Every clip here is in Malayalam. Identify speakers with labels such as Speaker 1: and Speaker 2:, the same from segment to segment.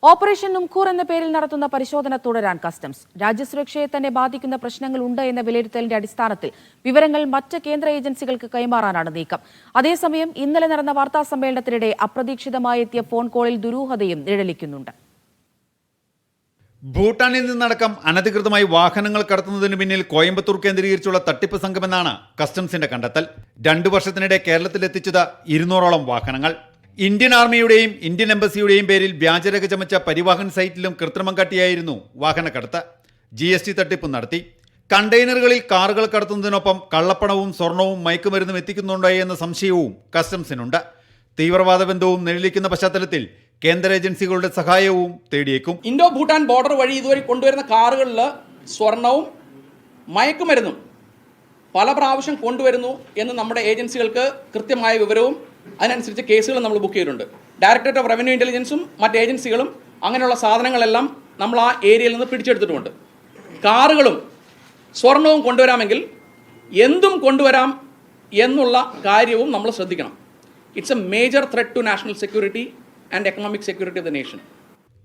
Speaker 1: ഓപ്പറേഷൻ നുംകൂർ എന്ന പേരിൽ നടത്തുന്ന പരിശോധന തുടരാൻ കസ്റ്റംസ്. രാജ്യസുരക്ഷയെ തന്നെ ബാധിക്കുന്ന പ്രശ്നങ്ങളുണ്ട് എന്ന വിലയിരുത്തലിന്റെ അടിസ്ഥാനത്തിൽ വിവരങ്ങൾ മറ്റ് കേന്ദ്ര ഏജൻസികൾക്ക് കൈമാറാനാണ് നീക്കം. അതേസമയം ഇന്നലെ നടന്ന വാർത്താ സമ്മേളനത്തിനിടെ അപ്രതീക്ഷിതമായി എത്തിയ ഫോൺ കോളിൽ ദുരൂഹതയും നിഴലിക്കുന്നുണ്ട്.
Speaker 2: ഭൂട്ടാനിൽ നിന്നടക്കം അനധികൃതമായി വാഹനങ്ങൾ കടത്തുന്നതിന് പിന്നിൽ കോയമ്പത്തൂർ കേന്ദ്രീകരിച്ചുള്ള തട്ടിപ്പ് സംഘമെന്നാണ് കസ്റ്റംസിന്റെ കണ്ടെത്തൽ. 2 വർഷത്തിനിടെ കേരളത്തിലെത്തിച്ചത് 200ഓളം വാഹനങ്ങൾ. ഇന്ത്യൻ ആർമിയുടെയും ഇന്ത്യൻ എംബസിയുടെയും പേരിൽ വ്യാജരേഖ ചമച്ച പരിവാഹൻ സൈറ്റിലും കൃത്രിമം കാട്ടിയായിരുന്നു വാഹനക്കടത്ത്. GST തട്ടിപ്പ് നടത്തി. കണ്ടെയ്നറുകളിൽ കാറുകൾ കടത്തുന്നതിനൊപ്പം കള്ളപ്പണവും സ്വർണവും മയക്കുമരുന്നും എത്തിക്കുന്നുണ്ടോ എന്ന സംശയവും കസ്റ്റംസിനുണ്ട്. തീവ്രവാദ ബന്ധവും നിഴലിക്കുന്ന പശ്ചാത്തലത്തിൽ കേന്ദ്ര ഏജൻസികളുടെ സഹായവും തേടിയേക്കും.
Speaker 3: ഇൻഡോ ഭൂട്ടാൻ ബോർഡർ വഴി ഇതുവരെ കൊണ്ടുവരുന്ന കാറുകളിൽ സ്വർണവും മയക്കുമരുന്നും പല പ്രാവശ്യം കൊണ്ടുവരുന്നു എന്ന് നമ്മുടെ ഏജൻസികൾക്ക് കൃത്യമായ വിവരവും അതിനനുസരിച്ച് കേസുകൾ നമ്മൾ ബുക്ക് ചെയ്തിട്ടുണ്ട്. ഡയറക്ടറേറ്റ് ഓഫ് റവന്യൂ ഇൻ്റലിജൻസും മറ്റ് ഏജൻസികളും അങ്ങനെയുള്ള സാധനങ്ങളെല്ലാം നമ്മൾ ആ ഏരിയയിൽ നിന്ന് പിടിച്ചെടുത്തിട്ടുമുണ്ട്. കാറുകളും സ്വർണവും കൊണ്ടുവരാമെങ്കിൽ എന്തും കൊണ്ടുവരാം എന്നുള്ള കാര്യവും നമ്മൾ ശ്രദ്ധിക്കണം. It's a major threat to national security and economic security of the nation.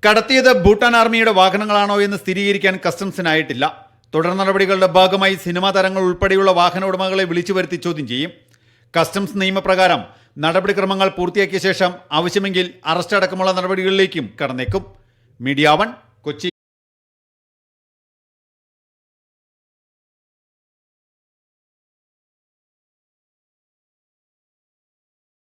Speaker 2: കടത്തിയത് ഭൂട്ടാൻ ആർമിയുടെ വാഹനങ്ങളാണോ എന്ന് സ്ഥിരീകരിക്കാൻ കസ്റ്റംസിനായിട്ടില്ല. തുടർ നടപടികളുടെ ഭാഗമായി സിനിമാ താരങ്ങൾ ഉൾപ്പെടെയുള്ള വാഹന ഉടമകളെ വിളിച്ചു വരുത്തി ചോദ്യം ചെയ്യും. കസ്റ്റംസ് നിയമപ്രകാരം നടപടിക്രമങ്ങൾ പൂർത്തിയാക്കിയ ശേഷം ആവശ്യമെങ്കിൽ അറസ്റ്റ് അടക്കമുള്ള നടപടികളിലേക്കും കടന്നേക്കും. മീഡിയ 1 കൊച്ചി.